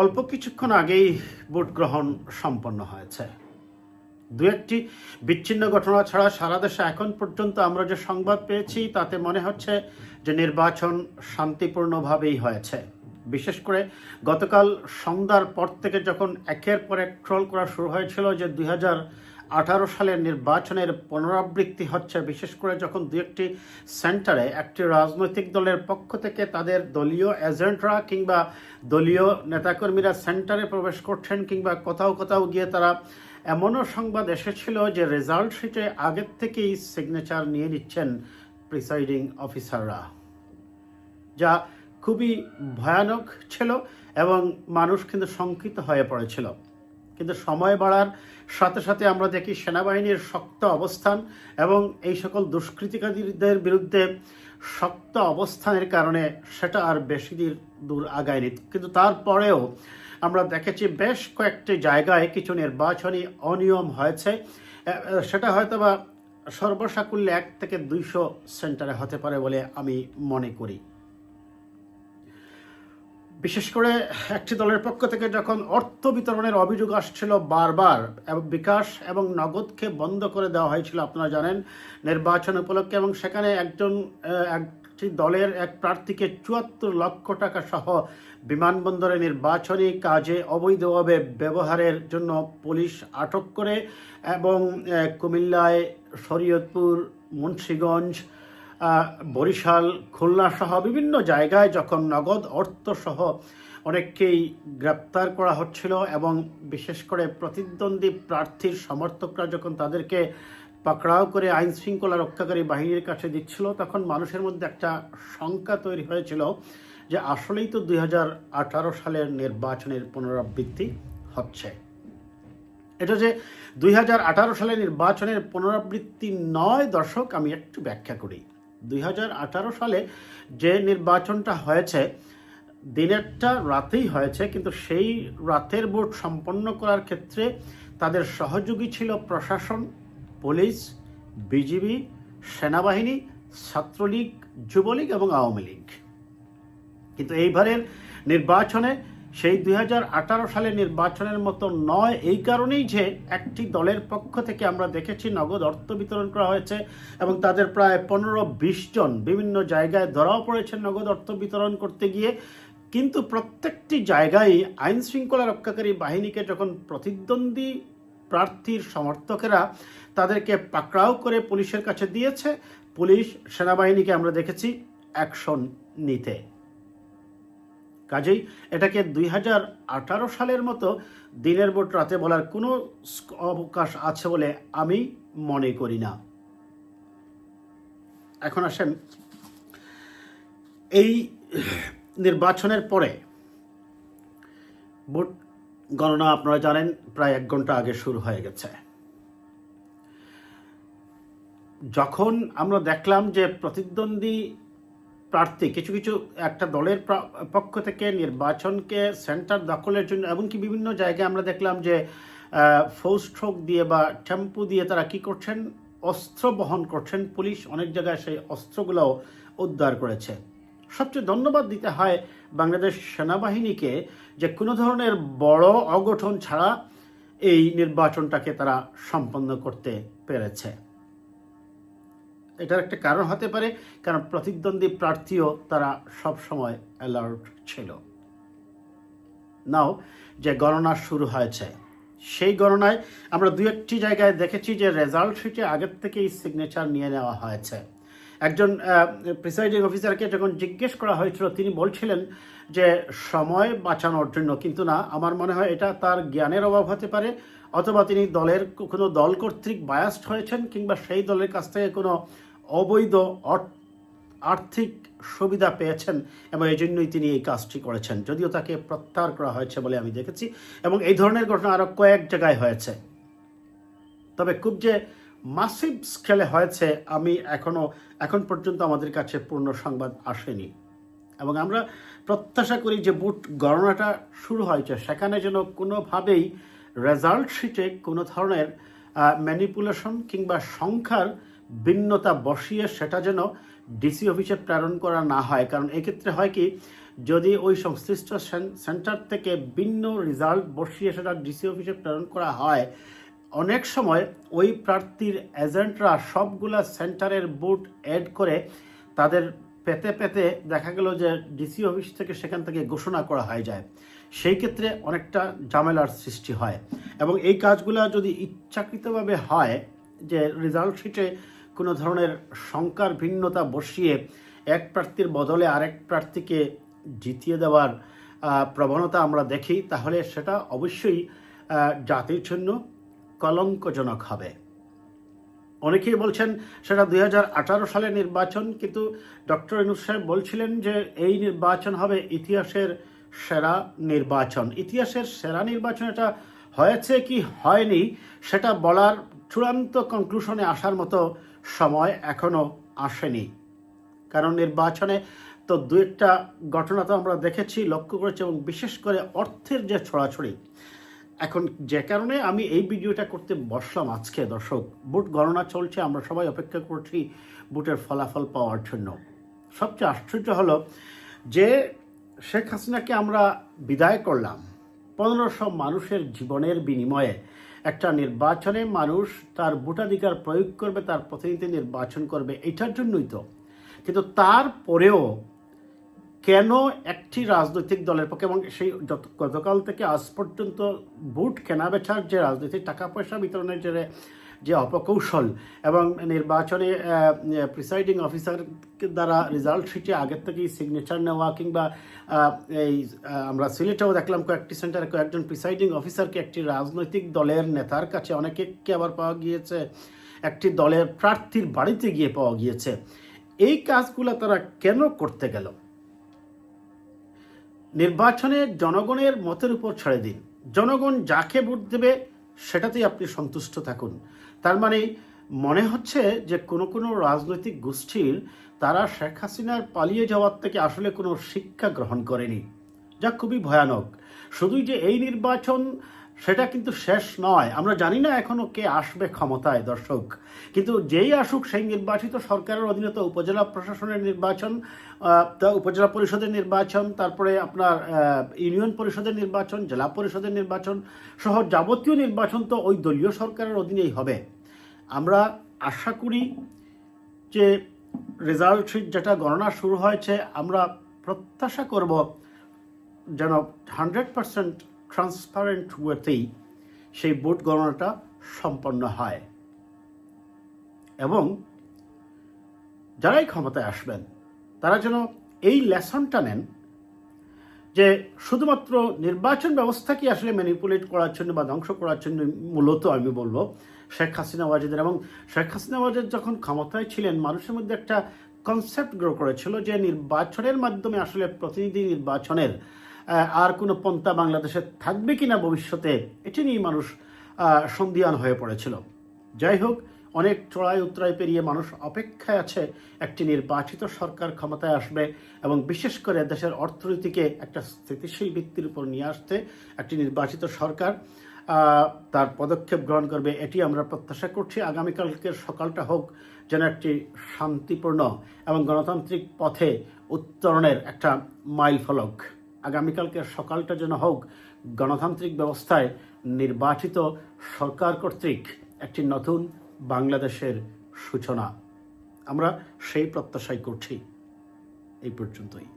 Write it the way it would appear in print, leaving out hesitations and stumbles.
অল্প কিছুক্ষণ আগেই ভোট গ্রহণ সম্পন্ন হয়েছে। দু একটি বিচ্ছিন্ন ঘটনা ছাড়া সারা দেশে এখন পর্যন্ত আমরা যে সংবাদ পেয়েছি তাতে মনে হচ্ছে যে নির্বাচন শান্তিপূর্ণভাবেই হয়েছে। বিশেষ করে গতকাল সন্ধ্যার পর থেকে যখন একের পর এক ট্রল করা শুরু হয়েছিল যে 2018 সালের নির্বাচনের পুনরাবৃত্তি হচ্ছে, বিশেষ করে যখন দু একটি সেন্টারে একটি রাজনৈতিক দলের পক্ষ থেকে তাদের দলীয় এজেন্টরা কিংবা দলীয় নেতাকর্মীরা সেন্টারে প্রবেশ করছেন কিংবা কোথাও কোথাও গিয়ে তারা এমনও সংবাদ এসেছিল যে রেজাল্ট শিটে আগের থেকেই সিগনেচার নিয়ে নিচ্ছেন প্রিসাইডিং অফিসাররা, যা খুবই ভয়ানক ছিল এবং মানুষ কিন্তু শঙ্কিত হয়ে পড়েছিল। কিন্তু সময় বাড়ার সাথে সাথে আমরা দেখি সেনাবাহিনীর শক্ত অবস্থান এবং এই সকল দুষ্কৃতিকারীদের বিরুদ্ধে শক্ত অবস্থানের কারণে সেটা আর বেশি দূর আগায়নি। কিন্তু তারপরেও আমরা দেখেছি বেশ কয়েকটি জায়গায় কিছু নির্বাচনী অনিয়ম হয়েছে। সেটা হয়তো বা সর্বসাকুল্যে 1 থেকে 200 সেন্টারে হতে পারে বলে আমি মনে করি। বিশেষ করে একটি দলের পক্ষ থেকে যখন অর্থ বিতরণের অভিযোগ আসছিল বারবার, এবং বিকাশ এবং নগদকে বন্ধ করে দেওয়া হয়েছিল আপনারা জানেন নির্বাচন উপলক্ষে, এবং সেখানে একটি দলের এক প্রার্থীকে 74 লক্ষ টাকা সহ বিমানবন্দরে নির্বাচনী কাজে অবৈধভাবে ব্যবহারের জন্য পুলিশ আটক করে, এবং কুমিল্লায়, শরীয়তপুর, মুন্সিগঞ্জ, বরিশাল, খুলনা সহ বিভিন্ন জায়গায় যখন নগদ অর্থ সহ অনেককেই গ্রেপ্তার করা হচ্ছিল, এবং বিশেষ করে প্রতিদ্বন্দ্বী প্রার্থীর সমর্থকরা যখন তাদেরকে পাকড়াও করে আইন শৃঙ্খলা রক্ষাকারী বাহিনীর কাছে দিচ্ছিল, তখন মানুষের মধ্যে একটা শঙ্কা তৈরি হয়েছিল যে আসলেই তো 2018 সালের নির্বাচনের পুনরাবৃত্তি হচ্ছে। এটা যে 2018 সালের নির্বাচনের পুনরাবৃত্তি নয় দর্শক, আমি একটু ব্যাখ্যা করি। 2018 সালে যে নির্বাচনটা হয়েছে দিনেরটা রাতেই হয়েছে, কিন্তু সেই রাতের ভোট সম্পন্ন করার ক্ষেত্রে তাদের সহযোগী ছিল প্রশাসন, পুলিশ, বিজিবি, সেনাবাহিনী, ছাত্রলীগ, যুবলীগ এবং আওয়ামী লীগ। কিন্তু এইবারের নির্বাচনে সেই 2018 সালের নির্বাচনের মতো নয়, এই কারণেই যে একটি দলের পক্ষ থেকে আমরা দেখেছি নগদ অর্থ বিতরণ করা হয়েছে এবং তাদের প্রায় 15-20 জন বিভিন্ন জায়গায় ধরাও পড়েছেন নগদ অর্থ বিতরণ করতে গিয়ে। কিন্তু প্রত্যেকটি জায়গায় আইন শৃঙ্খলা রক্ষাকারী বাহিনীকে যখন প্রতিদ্বন্দ্বী প্রার্থীর সমর্থকেরা তাদেরকে পাকড়াও করে পুলিশের কাছে দিয়েছে, পুলিশ সেনাবাহিনীকে আমরা দেখেছি অ্যাকশন নিতে। কাজেই এটাকে 2018 সালের মতো দিনের ভোট রাতে বলার কোনো অবকাশ আছে বলে আমি মনে করি না। এখন আসেন, এই নির্বাচনের পরে ভোট গণনা আপনারা জানেন প্রায় 1 ঘন্টা আগে শুরু হয়ে গেছে। যখন আমরা দেখলাম যে প্রতিদ্বন্দ্বী প্রার্থী কিছু কিছু একটা দলের পক্ষ থেকে নির্বাচনকে সেন্টার দখলের জন্য এমনকি বিভিন্ন জায়গায় আমরা দেখলাম যে ফোর্স ট্রাক দিয়ে বা টেম্পো দিয়ে তারা কি করছেন, অস্ত্র বহন করছেন। পুলিশ অনেক জায়গায় সেই অস্ত্রগুলোও উদ্ধার করেছে। সবচেয়ে ধন্যবাদ দিতে হয় বাংলাদেশ সেনাবাহিনীকে যে কোনো ধরনের বড় অঘটন ছাড়া এই নির্বাচনটাকে তারা সম্পন্ন করতে পেরেছে। এটার একটা কারণ হতে পারে কারণ প্রতিদ্বন্দ্বী প্রার্থীও তারা সব সময় অ্যালার্ট ছিল। নাও যে গণনা শুরু হয়েছে, সেই গণনায় আমরা 2-1টি জায়গায় দেখেছি যে রেজাল্ট শিটে আগের থেকেই সিগনেচার নিয়ে নেওয়া হয়েছে। একজন প্রিসাইডিং অফিসারকে যখন জিজ্ঞেস করা হয়েছিল তিনি বলছিলেন যে সময় বাঁচানোর জন্য, কিন্তু না, আমার মনে হয় এটা তার জ্ঞানের অভাব হতে পারে, অথবা তিনি কোনো দল কর্তৃক বায়াসড হয়েছেন কিংবা সেই দলের কাছ থেকে কোনো অবৈধ আর্থিক সুবিধা পেয়েছেন এবং এই জন্যই তিনি এই কাজটি করেছেন, যদিও তাকে প্রত্যাহার করা হয়েছে বলে আমি দেখেছি। এবং এই ধরনের ঘটনা আরও কয়েক জায়গায় হয়েছে। তবে খুব যে মাসিভ স্কেলে হয়েছে আমি এখন পর্যন্ত আমাদের কাছে পূর্ণ সংবাদ আসেনি, এবং আমরা প্রত্যাশা করি যে ভোট গণনাটা শুরু হয়েছে সেখানে যেন কোনোভাবেই রেজাল্ট শিটে কোনো ধরনের ম্যানিপুলেশন কিংবা সংখ্যার ভিন্নতা বসিয়ে সেটা যেন ডিসি অফিসে প্রেরণ করা না হয়। কারণ এক্ষেত্রে হয় কি, যদি ওই সংশ্লিষ্ট সেন্টার থেকে ভিন্ন রেজাল্ট বসিয়ে সেটা ডিসি অফিসে প্রেরণ করা হয়, অনেক সময় ওই প্রার্থীর এজেন্টরা সবগুলা সেন্টারের বুট অ্যাড করে তাদের পেতে পেতে দেখা গেল যে ডিসি অফিস থেকে সেখান থেকে ঘোষণা করা হয়ে যায়। সেই ক্ষেত্রে অনেকটা ঝামেলার সৃষ্টি হয় এবং এই কাজগুলো যদি ইচ্ছাকৃতভাবে হয় যে রেজাল্ট শিটে কোনো ধরনের সংখ্যার ভিন্নতা বসিয়ে এক প্রার্থীর বদলে আরেক প্রার্থীকে জিতিয়ে দেওয়ার প্রবণতা আমরা দেখি, তাহলে সেটা অবশ্যই জাতির জন্য কলঙ্কজনক হবে। অনেকেই বলছেন সেটা 2018 সালের নির্বাচন, কিন্তু ডক্টর ইউনূস সাহেব বলছিলেন যে এই নির্বাচন হবে ইতিহাসের সেরা নির্বাচন। ইতিহাসের সেরা নির্বাচন এটা হয়েছে কি হয়নি সেটা বলার চূড়ান্ত কনক্লুশনে আসার মতো সময় এখনও আসেনি, কারণ নির্বাচনে তো দু একটা ঘটনা তো আমরা দেখেছি, লক্ষ্য করেছি, এবং বিশেষ করে অর্থের যে ছড়াছড়ি। এখন যে কারণে আমি এই ভিডিওটা করতে বসলাম আজকে, দর্শক, ভোট গণনা চলছে, আমরা সবাই অপেক্ষা করছি ভোটের ফলাফল পাওয়ার জন্য। সবচেয়ে আশ্চর্য হলো যে শেখ হাসিনাকে আমরা বিদায় করলাম 1500 মানুষের জীবনের বিনিময়ে। একটা নির্বাচনে মানুষ তার ভোটাধিকার প্রয়োগ করবে, তার প্রতিনিধি নির্বাচন করবে, এটার জন্যই তো। কিন্তু তারপরেও কেন একটি রাজনৈতিক দলের পক্ষে, এবং সেই গতকাল থেকে আজ পর্যন্ত ভোট কেনাবেচার যে রাজনৈতিক টাকা পয়সা বিতরণের যে অপকৌশল এবং নির্বাচনে প্রিসাইডিং অফিসার দ্বারা রেজাল্ট শিটে আগের থেকেই সিগনেচার নেওয়া, কিংবা এই আমরা সিলেটেও দেখলাম কয়েকটি সেন্টারে কয়েকজন প্রিসাইডিং অফিসারকে একটি রাজনৈতিক দলের নেতার কাছে, অনেকে আবার পাওয়া গিয়েছে একটি দলের প্রার্থীর বাড়িতে গিয়ে পাওয়া গিয়েছে। এই কাজগুলো তারা কেন করতে গেল? নির্বাচনে জনগণের মতের উপর ছেড়ে দিন, জনগণ যাকে ভোট দেবে সেটাতেই আপনি সন্তুষ্ট থাকুন। তার মানে মনে হচ্ছে যে কোনো রাজনৈতিক গোষ্ঠীর তারা শেখ হাসিনার পালিয়ে যাওয়ার থেকে আসলে কোনো শিক্ষা গ্রহণ করেনি, যা খুবই ভয়ানক। শুধুই যে এই নির্বাচন সেটা কিন্তু শেষ নয়, আমরা জানি না এখনো কে আসবে ক্ষমতায়, দর্শক, কিন্তু যেই আসুক সেই নির্বাচিত সরকারের অধীনে তো উপজেলা প্রশাসনের নির্বাচন, উপজেলা পরিষদের নির্বাচন, তারপরে আপনার ইউনিয়ন পরিষদের নির্বাচন, জেলা পরিষদের নির্বাচন সহ যাবতীয় নির্বাচন তো ওই দলীয় সরকারের অধীনেই হবে। আমরা আশা করি যে রেজাল্ট শিট যেটা গণনা শুরু হয়েছে, আমরা প্রত্যাশা করব যেন 100% ট্রান্সপারেন্ট ওয়েতেই সেই ভোট গণনাটা সম্পন্ন হয়, এবং যারাই ক্ষমতায় আসবেন তারা যেন এই লেসনটা নেন যে শুধুমাত্র নির্বাচন ব্যবস্থাকে আসলে ম্যানিপুলেট করার জন্য বা ধ্বংস করার জন্য মূলত আমি বলবো শেখ হাসিনা ওয়াজেদের, এবং শেখ হাসিনা ওয়াজেদ যখন ক্ষমতায় ছিলেন মানুষের মধ্যে একটা কনসেপ্ট গ্রো করেছিল যে নির্বাচনের মাধ্যমে আসলে প্রতিনিধি নির্বাচনের আর কোনো পন্থা বাংলাদেশে থাকবে কিনা ভবিষ্যতে, এটি নিয়ে মানুষ সন্দিহান হয়ে পড়েছিল। যাই হোক, অনেক চড়াই উতরাই পেরিয়ে মানুষ অপেক্ষায় আছে একটি নির্বাচিত সরকার ক্ষমতায় আসবে এবং বিশেষ করে দেশের অর্থনীতিকে একটা স্থিতিশীল ভিত্তির উপর নিয়ে আসতে একটি নির্বাচিত সরকার তার পদক্ষেপ গ্রহণ করবে, এটি আমরা প্রত্যাশা করছি। আগামীকালকের সকালটা হোক যেন একটি শান্তিপূর্ণ এবং গণতান্ত্রিক পথে উত্তরণের একটা মাইল ফলক। আগামীকালকের সকালটা যেন হোক গণতান্ত্রিক ব্যবস্থায় নির্বাচিত সরকার কর্তৃক একটি নতুন বাংলাদেশের সূচনা। আমরা সেই প্রত্যাশাই করছি। এই পর্যন্তই।